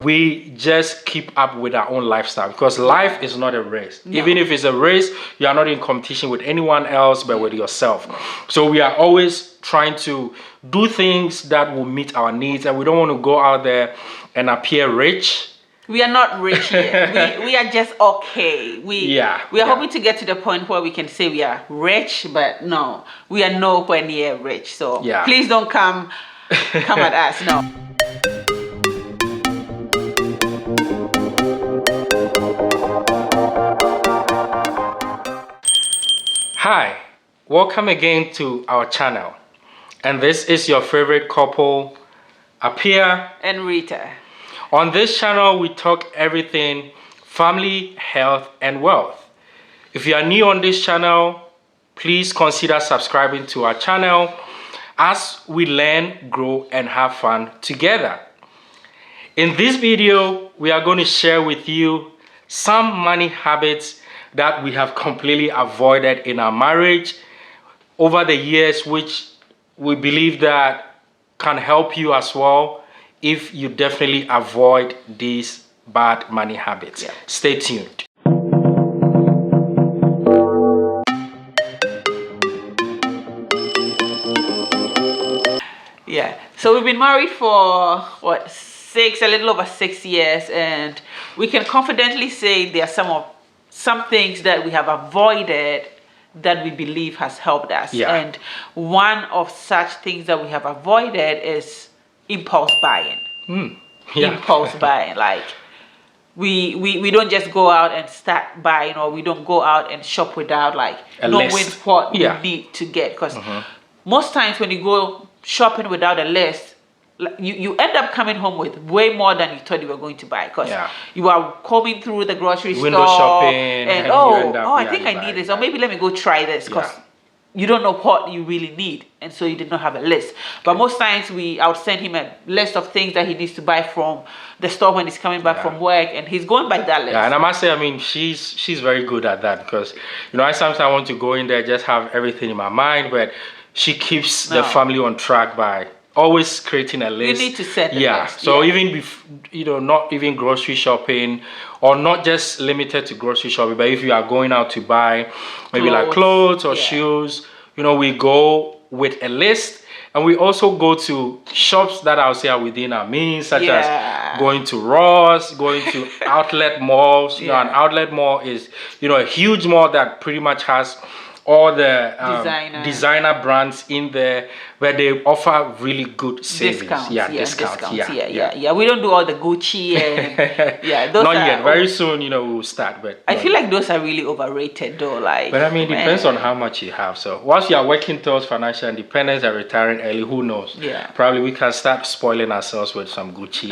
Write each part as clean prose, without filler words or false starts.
we just keep up with our own lifestyle, because life is not a race. No. Even if it's a race, you are not in competition with anyone else but with yourself. So we are always trying to do things that will meet our needs, and we don't want to go out there and appear rich. We are not rich yet. we are just okay. We are hoping to get to the point where we can say we are rich, but no, we are nowhere near rich. So please don't come at us. No. Hi, welcome again to our channel, and this is your favorite couple, Apia and Rita. On this channel, we talk everything family, health, and wealth. If you are new on this channel, please consider subscribing to our channel as we learn, grow, and have fun together. In this video, we are going to share with you some money habits that we have completely avoided in our marriage over the years, which we believe that can help you as well if you definitely avoid these bad money habits. Stay tuned. So we've been married for a little over 6 years, and we can confidently say there are some things that we have avoided that we believe has helped us. And one of such things that we have avoided is impulse buying. Impulse buying, like we don't just go out and start buying, or we don't go out and shop without knowing what we need to get, because most times when you go shopping without a list, you end up coming home with way more than you thought you were going to buy, because you are combing through the grocery window store shopping, and I think I need this, or maybe let me go try this, because you don't know what you really need, and so you did not have a list. But most times I would send him a list of things that he needs to buy from the store when he's coming back from work, and he's going by that list. And I must say, I mean, she's very good at that, because I sometimes want to go in there, just have everything in my mind, but she keeps the family on track by always creating a list. You need to set the list. So even not even grocery shopping, or not just limited to grocery shopping, but if you are going out to buy maybe like clothes or shoes, we go with a list. And we also go to shops that I'll say are within our means, such as going to Ross, going to outlet malls. An outlet mall is a huge mall that pretty much has all the designer brands in there, where they offer really good savings. Discounts. We don't do all the Gucci and those not yet. Very soon, we'll start. But I feel like those are really overrated, though. But I mean, it depends on how much you have. So once you are working towards financial independence and retiring early, who knows? Probably we can start spoiling ourselves with some Gucci.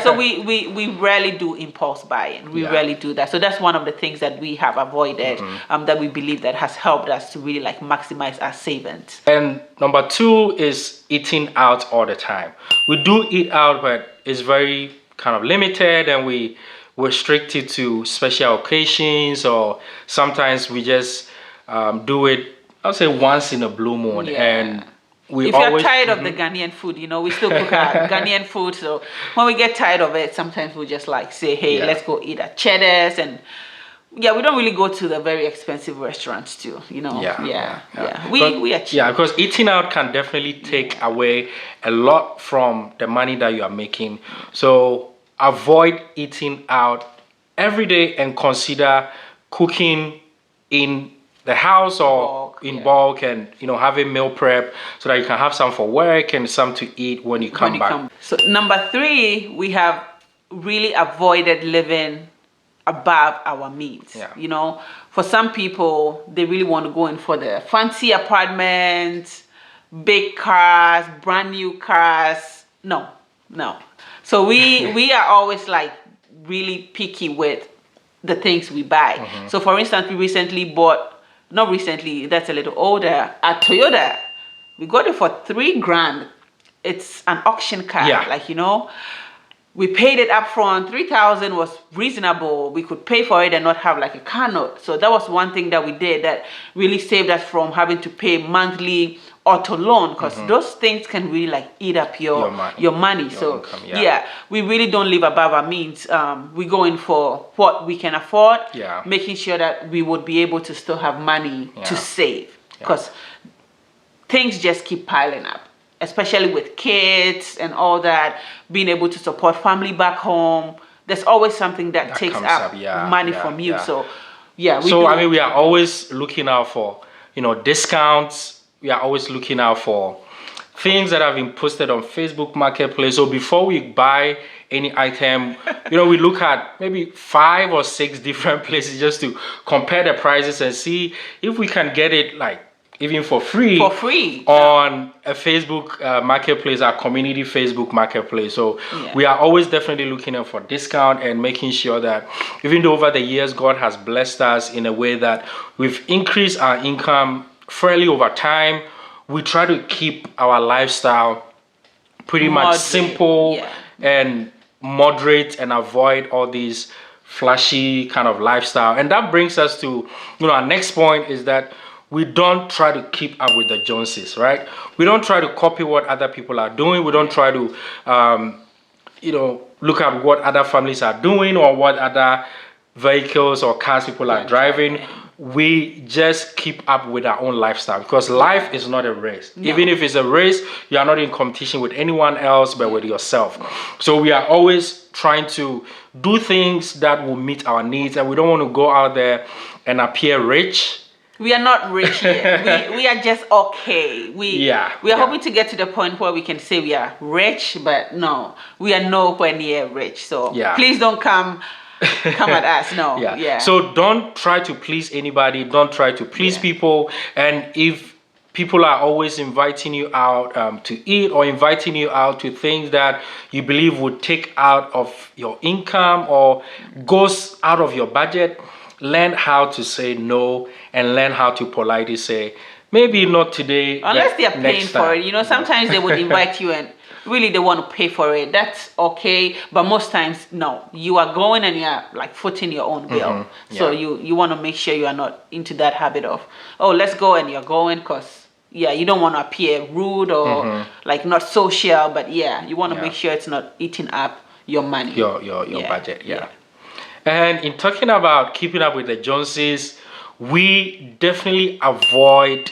So we rarely do impulse buying. We rarely do that. So that's one of the things that we have avoided. That we believe that has helped us to really maximize our savings. And number 2 is eating out all the time. We do eat out, but it's very kind of limited, and we restrict it to special occasions, or sometimes we just do it, I'll say, once in a blue moon. And if you're tired of the Ghanaian food, we still cook our Ghanaian food. So when we get tired of it, sometimes we just say, hey, let's go eat at Cheddar's. And we don't really go to the very expensive restaurants too, We are cheap. Because eating out can definitely take away a lot from the money that you are making. So avoid eating out every day, and consider cooking in the house or in bulk, and having meal prep so that you can have some for work and some to eat when you come back. So number 3, we have really avoided living above our means. For some people, they really want to go in for the fancy apartments, big cars, brand new cars. No. So we are always really picky with the things we buy. So for instance, we recently bought, not recently, that's a little older, a Toyota. We got it for $3,000. It's an auction car, we paid it up front. $3,000 was reasonable. We could pay for it and not have a car note. So that was one thing that we did that really saved us from having to pay monthly auto loan, because those things can really like eat up your money. So income, we really don't live above our means. We go in for what we can afford, making sure that we would be able to still have money to save, because things just keep piling up, especially with kids and all that, being able to support family back home. There's always something that takes up money from you. So we are always looking out for, discounts. We are always looking out for things that have been posted on Facebook Marketplace. So before we buy any item, we look at maybe 5 or 6 different places just to compare the prices and see if we can get it like even for free on a Facebook marketplace, our community Facebook marketplace. So we are always definitely looking out for discount and making sure that even though over the years God has blessed us in a way that we've increased our income fairly over time, we try to keep our lifestyle pretty much simple and moderate and avoid all these flashy kind of lifestyle. And that brings us to our next point, is that we don't try to keep up with the Joneses, right? We don't try to copy what other people are doing. We don't try to, look at what other families are doing or what other vehicles or cars people are driving. We just keep up with our own lifestyle, because life is not a race. Even if it's a race, you are not in competition with anyone else but with yourself. So we are always trying to do things that will meet our needs, and we don't want to go out there and appear rich. We are not rich yet. we are just okay. We are hoping to get to the point where we can say we are rich, but no, we are nowhere near rich. So please don't come at us. No. So don't try to please anybody. Don't try to please people. And if people are always inviting you out to eat, or inviting you out to things that you believe would take out of your income or goes out of your budget, learn how to say no, and learn how to politely say, maybe not today, unless they are paying for it. Sometimes they would invite you and really they want to pay for it. That's okay, but most times no, you are going and you are like footing your own bill. So you want to make sure you are not into that habit of, oh, let's go, and you're going because you don't want to appear rude or like not social, but you want to make sure it's not eating up your money, your budget. And in talking about keeping up with the Joneses, we definitely avoid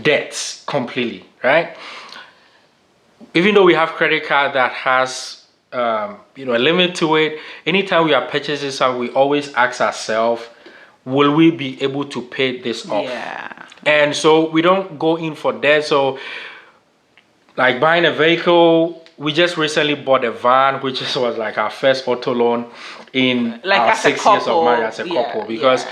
debts completely, right? Even though we have credit card that has a limit to it, anytime we are purchasing something, we always ask ourselves, will we be able to pay this off? And so we don't go in for debt. So like buying a vehicle, we just recently bought a van, which was like our first auto loan in our 6 years of marriage as a couple, because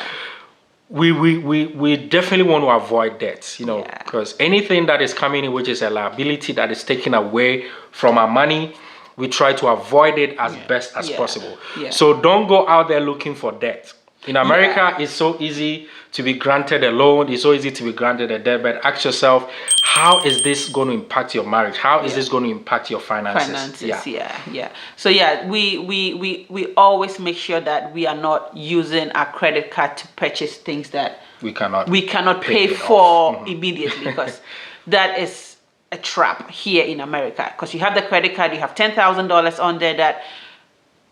we definitely want to avoid debts, because anything that is coming in, which is a liability that is taken away from our money, we try to avoid it as best as possible. So don't go out there looking for debt. In America, it's so easy to be granted a loan. It's so easy to be granted a debt. But ask yourself, how is this going to impact your marriage? How is this going to impact your finances? So we always make sure that we are not using our credit card to purchase things that we cannot pay for immediately, because that is a trap here in America. Because you have the credit card, you have $10,000 on there that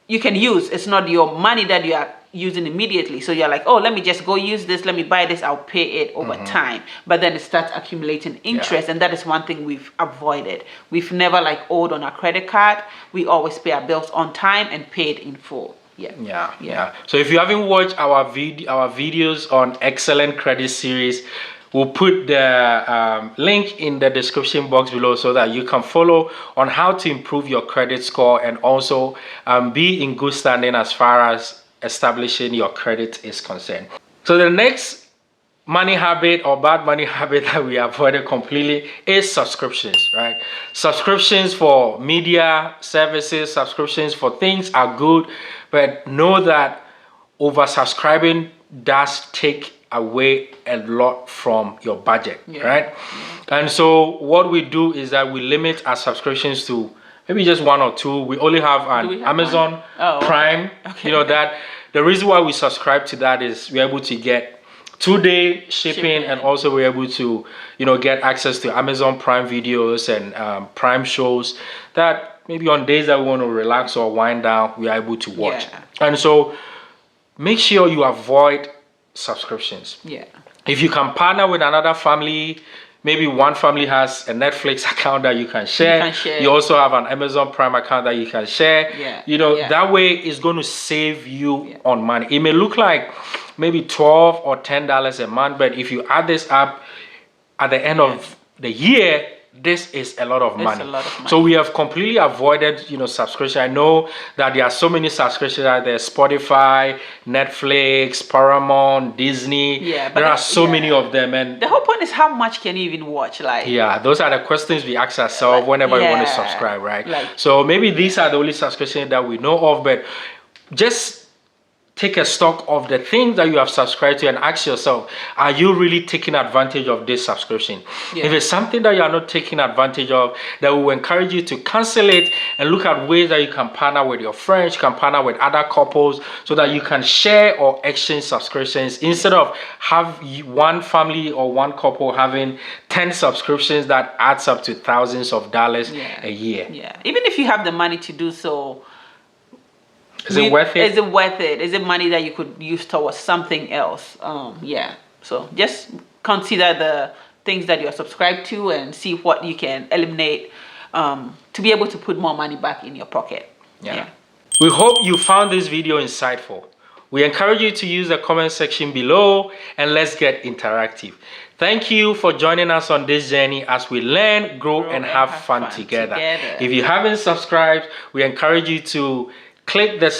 you can use. It's not your money that you are using immediately, so you're like, oh, let me just go use this, let me buy this, I'll pay it over time. But then it starts accumulating interest, and that is one thing we've avoided. We've never like owed on our credit card. We always pay our bills on time and pay it in full. So if you haven't watched our videos on excellent credit series, we'll put the link in the description box below so that you can follow on how to improve your credit score and also be in good standing as far as establishing your credit is concerned. So the next money habit or bad money habit that we avoided completely is subscriptions, right? Subscriptions for media services, subscriptions for things are good, but know that oversubscribing does take away a lot from your budget, right? And so what we do is that we limit our subscriptions to maybe just 1 or 2. We only have an Amazon Prime. That the reason why we subscribe to that is we're able to get 2-day shipping, and Shipping. also we're able to, get access to Amazon Prime videos and Prime shows that maybe on days that we want to relax or wind down, we are able to watch. Yeah. And so make sure you avoid subscriptions. Yeah. If you can partner with another family, maybe one family has a Netflix account that you can share. You can share. You also have an Amazon Prime account that you can share. Yeah. That way it's going to save you on money. It may look like maybe $12 or $10 a month, but if you add this up at the end of the year, this is a lot of money. a lot of money. So we have completely avoided, subscription. I know that there are so many subscriptions out there: Spotify, Netflix, Paramount, Disney. Yeah, but there are so many of them, and the whole point is how much can you even watch? Like, yeah, those are the questions we ask ourselves whenever we want to subscribe, right? So maybe these are the only subscriptions that we know of, but just take a stock of the things that you have subscribed to and ask yourself, are you really taking advantage of this subscription? If it's something that you are not taking advantage of, then we will encourage you to cancel it and look at ways that you can partner with your friends, you can partner with other couples, so that you can share or exchange subscriptions instead of have one family or one couple having 10 subscriptions that adds up to thousands of dollars a year. Yeah, even if you have the money to do so, is it worth it? Is it worth it? Is it money that you could use towards something else? So just consider the things that you're subscribed to and see what you can eliminate to be able to put more money back in your pocket. Yeah. We hope you found this video insightful. We encourage you to use the comment section below and let's get interactive. Thank you for joining us on this journey as we learn, grow and have fun together. If you haven't subscribed, we encourage you to click the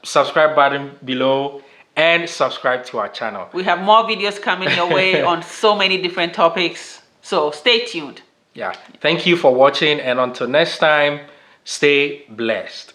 subscribe button below and subscribe to our channel. We have more videos coming your way on so many different topics, so stay tuned. Thank you for watching, and until next time, stay blessed.